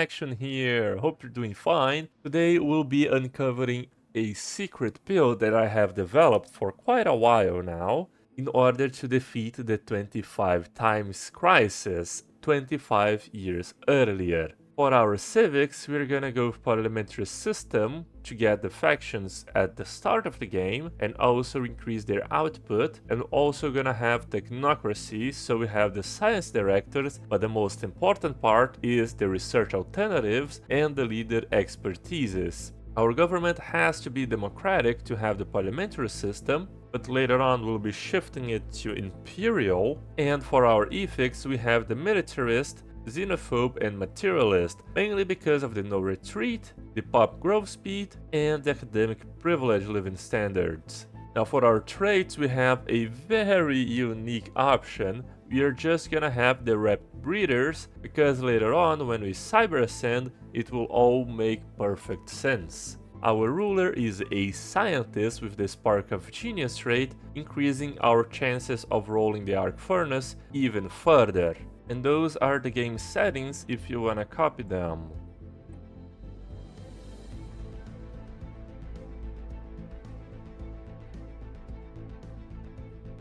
action here. Hope you're doing fine. Today we'll be uncovering a secret build that I have developed for quite a while now in order to defeat the 25 times crisis 25 years earlier. For our civics, we're gonna go with parliamentary system to get the factions at the start of the game and also increase their output, and also gonna have technocracy, so we have the science directors, but the most important part is the research alternatives and the leader expertises. Our government has to be democratic to have the parliamentary system, but later on we'll be shifting it to imperial, and for our ethics we have the militarist, Xenophobe and Materialist, mainly because of the no retreat, the pop growth speed, and the academic privilege living standards. Now for our traits we have a very unique option. We are just gonna have the rep breeders, because later on when we cyber ascend it will all make perfect sense. Our ruler is a scientist with the spark of genius trait, increasing our chances of rolling the arc furnace even further. And those are the game settings if you wanna copy them.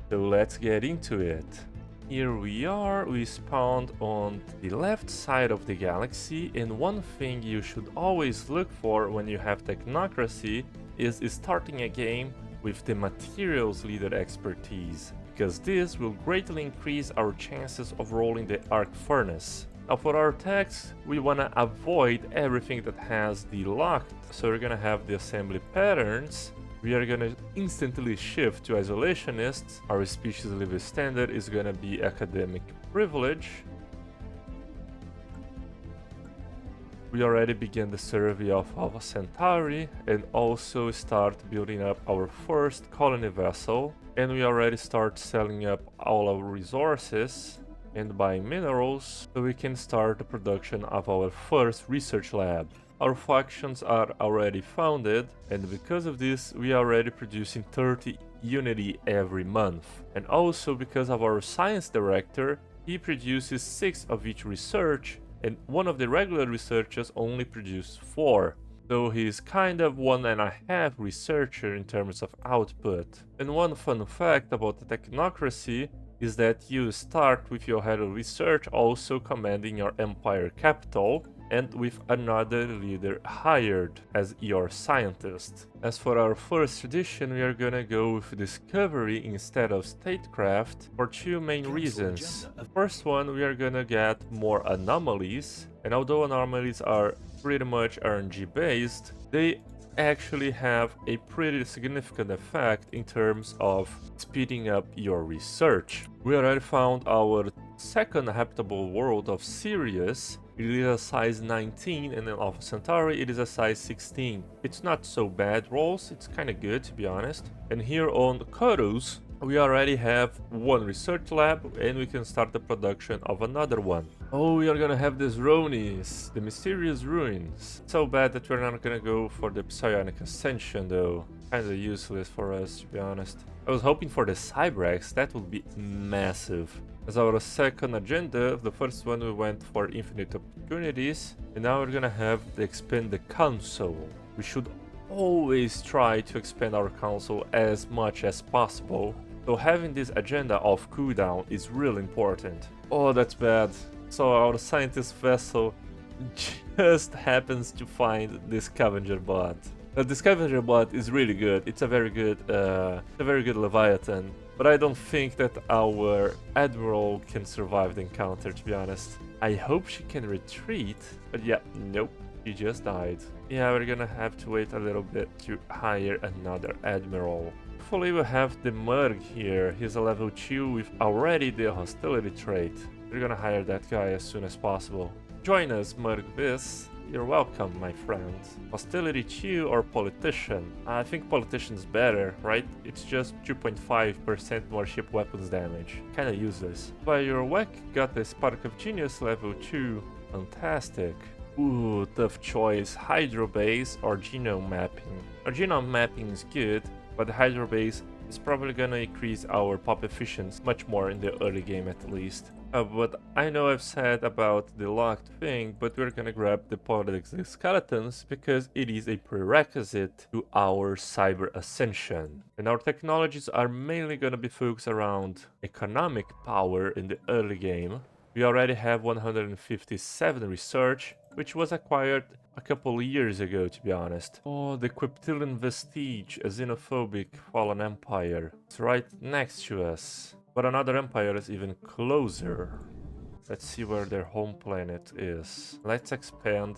So let's get into it. Here we are, we spawned on the left side of the galaxy, and one thing you should always look for when you have technocracy is starting a game with the materials leader expertise, because this will greatly increase our chances of rolling the arc furnace. Now for our techs, we want to avoid everything that has the locked, so we're gonna have the assembly patterns. We are gonna instantly shift to isolationists. Our species living standard is gonna be academic privilege. We already began the survey of Alpha Centauri and also start building up our first colony vessel. And we already start selling up all our resources and buying minerals so we can start the production of our first research lab. Our factions are already founded, and because of this we are already producing 30 unity every month. And also because of our science director, he produces 6 of each research, and one of the regular researchers only produces 4. So he's kind of 1.5 researcher in terms of output. And one fun fact about the technocracy is that you start with your head of research also commanding your empire capital, and with another leader hired as your scientist. As for our first tradition, we are gonna go with discovery instead of statecraft for 2 main reasons. The first one, we are gonna get more anomalies, and although anomalies are pretty much RNG based, they actually have a pretty significant effect in terms of speeding up your research. We already found our second habitable world of Sirius. It is a size 19, and in Alpha Centauri it is a size 16. It's not so bad rolls, it's kinda good to be honest. And here on Koros, we already have 1 research lab, and we can start the production of another one. Oh, we are gonna have the Ronies, the mysterious ruins. So bad that we're not gonna go for the psionic ascension though. Kinda useless for us to be honest. I was hoping for the Cyberx, that would be massive. As our second agenda, the first one we went for infinite opportunities, and now we're gonna have to expand the council. We should always try to expand our council as much as possible, so having this agenda off cooldown is really important. Oh, that's bad. So our scientist vessel just happens to find this scavenger bot. The scavenger bot is really good. It's a very good Leviathan. But I don't think that our admiral can survive the encounter, to be honest. I hope she can retreat, but yeah, nope, she just died. Yeah, we're gonna have to wait a little bit to hire another admiral. Hopefully we'll have the Murg here. He's a level 2 with already the hostility trait. We're gonna hire that guy as soon as possible. Join us, Murg Biss. You're welcome, my friend. Hostility 2 or politician? I think politician's better, right? It's just 2.5% more ship weapons damage. Kinda useless. By your whack, got the Spark of Genius level 2. Fantastic. Ooh, tough choice. Hydrobase or genome mapping. Our genome mapping is good, but the hydrobase is probably gonna increase our pop efficiency much more in the early game at least. But I know I've said about the locked thing, but we're gonna grab the politics skeletons because it is a prerequisite to our cyber ascension. And our technologies are mainly gonna be focused around economic power in the early game. We already have 157 research, which was acquired a couple years ago, to be honest. Oh, the Quiptilian vestige, a xenophobic fallen empire. It's right next to us. But another empire is even closer. Let's see where their home planet is. Let's expand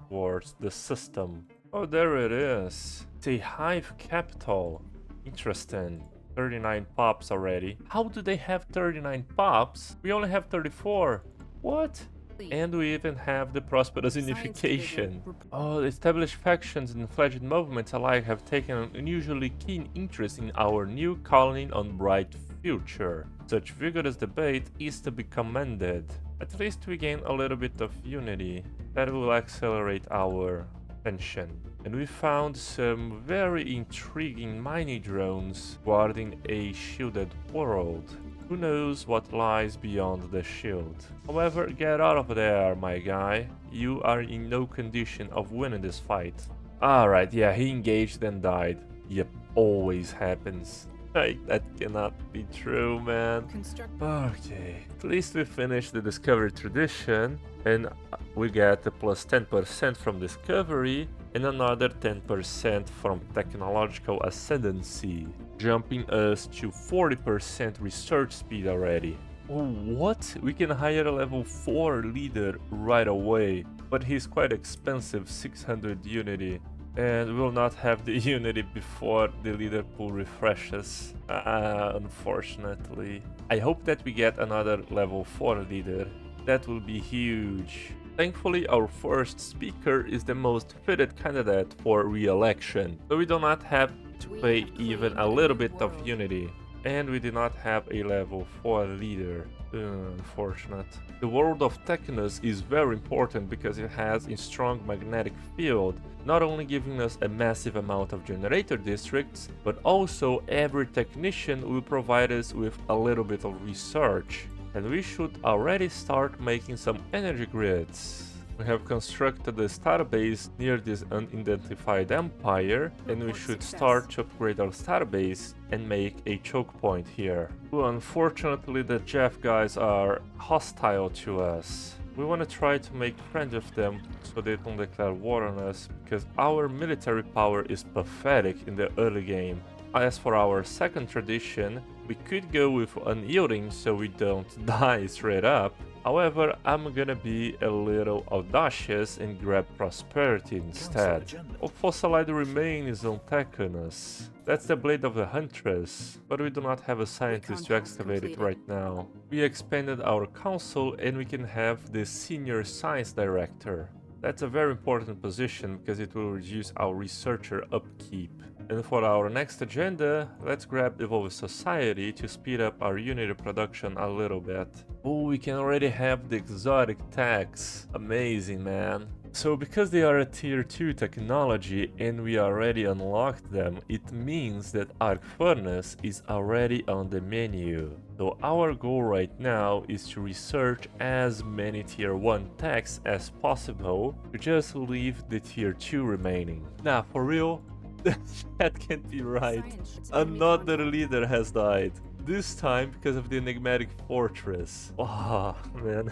towards the system. Oh, there it is. It's a hive capital. Interesting. 39 pops already. How do they have 39 pops? We only have 34. What? And we even have the Prosperous Unification. Oh, established factions and fledged movements alike have taken an unusually keen interest in our new colony on bright future. Such vigorous debate is to be commended. At least we gain a little bit of unity. That will accelerate our tension. And we found some very intriguing mini drones guarding a shielded world. Who knows what lies beyond the shield? However, get out of there, my guy. You are in no condition of winning this fight. Alright, yeah, he engaged and died. Yep, always happens. Like, that cannot be true, man. Okay, at least we finished the discovery tradition, and we get a plus 10% from discovery, and another 10% from technological ascendancy, jumping us to 40% research speed already. Oh, what? We can hire a level 4 leader right away, but he's quite expensive, 600 unity. And we'll not have the unity before the leader pool refreshes, unfortunately. I hope that we get another level 4 leader. That will be huge. Thankfully, our first speaker is the most fitted candidate for re-election, so we do not have to pay even a little bit of unity. And we do not have a level 4 leader. Unfortunate. The world of Technos is very important because it has a strong magnetic field, not only giving us a massive amount of generator districts, but also every technician will provide us with a little bit of research. And we should already start making some energy grids. We have constructed a starbase near this unidentified empire, and we should start to upgrade our starbase and make a choke point here. Well, unfortunately, the Jeff guys are hostile to us. We want to try to make friends with them so they don't declare war on us, because our military power is pathetic in the early game. As for our second tradition, we could go with unyielding so we don't die straight up. However, I'm gonna be a little audacious and grab prosperity instead. Fossilized remains on Technos. That's the blade of the Huntress, but we do not have a scientist to excavate it right now. We expanded our council and we can have the senior science director. That's a very important position because it will reduce our researcher upkeep. And for our next agenda, let's grab Evolved Society to speed up our unity production a little bit. Oh, we can already have the exotic tags. Amazing, man. So because they are a tier 2 technology and we already unlocked them, it means that Arc Furnace is already on the menu. So our goal right now is to research as many tier 1 tags as possible to just leave the tier 2 remaining. Nah, for real? That can't be right. Another leader has died. This time because of the enigmatic fortress. Oh, man.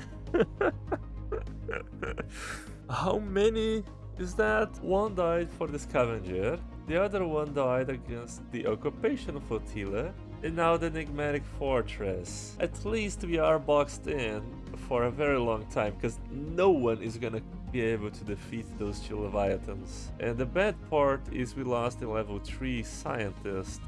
How many is that? One died for the scavenger, the other one died against the occupation flotilla, and now the enigmatic fortress. At least we are boxed in for a very long time, because no one is gonna be able to defeat those two leviathans. And the bad part is we lost a level 3 scientist.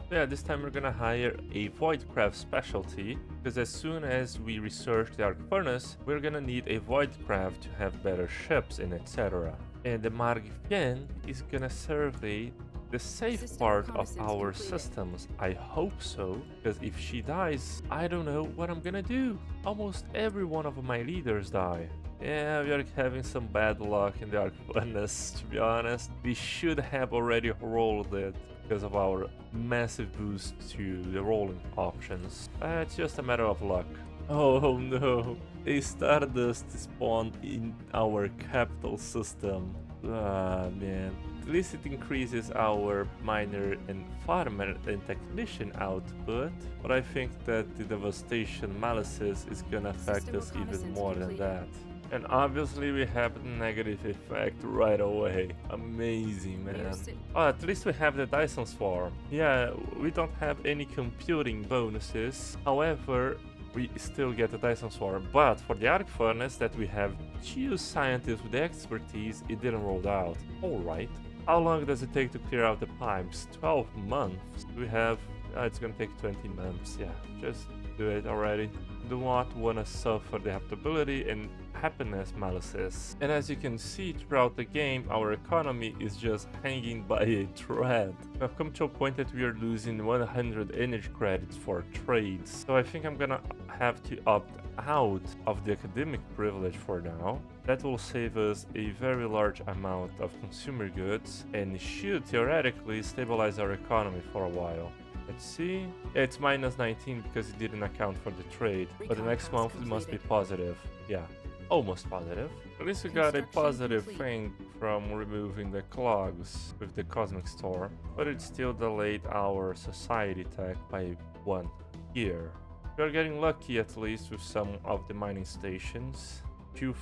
Yeah, this time we're gonna hire a Voidcraft specialty, because as soon as we research the Arc Furnace, we're gonna need a Voidcraft to have better ships and etc. And the Margifien is gonna survey the safe part of our systems. I hope so, because if she dies, I don't know what I'm gonna do. Almost every one of my leaders die. Yeah, we are having some bad luck in the Arc Furnace, to be honest. We should have already rolled it because of our massive boost to the rolling options. It's just a matter of luck. Oh no, a Stardust spawned in our capital system. Ah man. At least it increases our miner and farmer and technician output, but I think that the devastation malices is gonna affect us even more than that. And obviously we have the negative effect right away. Amazing, man. Oh, at least we have the Dyson Swarm. Yeah, we don't have any computing bonuses. However, we still get the Dyson Swarm. But for the Arc Furnace that we have 2 scientists with expertise, it didn't roll out. Alright. How long does it take to clear out the pipes? 12 months. We have... it's gonna take 20 months. Yeah, just do it already. Do not want to suffer the adaptability and happiness malices. And as you can see throughout the game, our economy is just hanging by a thread. I've come to a point that we are losing 100 energy credits for trades. So I think I'm gonna have to opt out of the academic privilege for now. That will save us a very large amount of consumer goods and should theoretically stabilize our economy for a while. Let's see. Yeah, it's minus 19 because it didn't account for the trade. But the next month it must be positive. Yeah, almost positive. At least we got a positive thing from removing the clogs with the Cosmic Storm. But it still delayed our society tech by 1 year. We are getting lucky at least with some of the mining stations.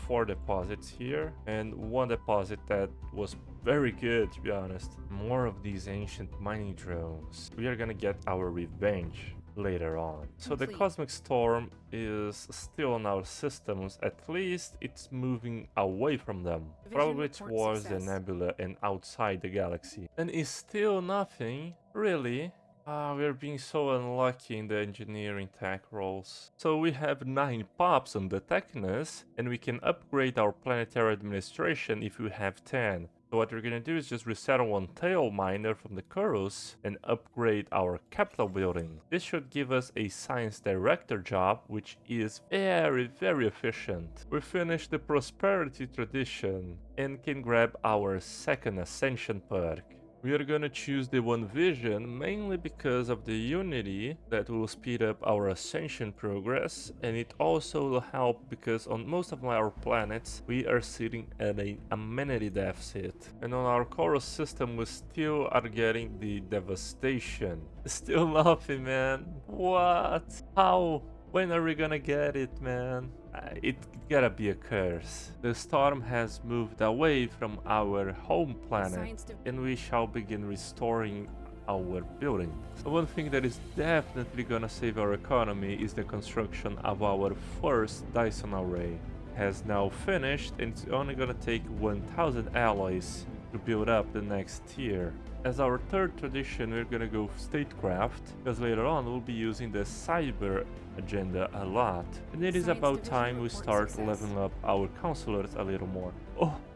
4 deposits here and 1 deposit that was very good, to be honest. More of these ancient mining drones. We are gonna get our revenge later on. So the Cosmic Storm is still on our systems, at least it's moving away from them. Probably towards the nebula and outside the galaxy. And it's still nothing, really. We're being so unlucky in the engineering tech roles. So we have 9 pops on the techness, and we can upgrade our planetary administration if we have 10. So what we're gonna do is just resettle 1 tail miner from the Kurus and upgrade our capital building. This should give us a science director job, which is very, very efficient. We finished the prosperity tradition and can grab our second ascension perk. We are gonna choose the One Vision mainly because of the unity that will speed up our ascension progress, and it also will help because on most of our planets we are sitting at an amenity deficit, and on our Chorus system we still are getting the devastation. Still nothing, man. What? How? When are we gonna get it, man? It gotta be a curse. The storm has moved away from our home planet, and we shall begin restoring our buildings. One thing that is definitely gonna save our economy is the construction of our first Dyson array. It has now finished, and it's only gonna take 1000 alloys to build up the next tier. As our third tradition, we're gonna go statecraft, because later on we'll be using the cyber agenda a lot. And it is about time we start leveling up our counselors a little more.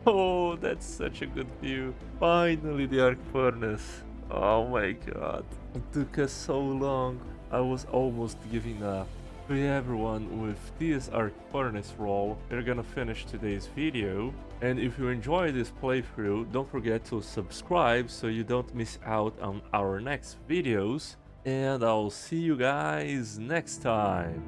Oh, that's such a good view. Finally the arc furnace. Oh my god. It took us so long. I was almost giving up. Hey everyone, with this arc furnace roll, we're gonna finish today's video. And if you enjoy this playthrough, don't forget to subscribe so you don't miss out on our next videos. And I'll see you guys next time.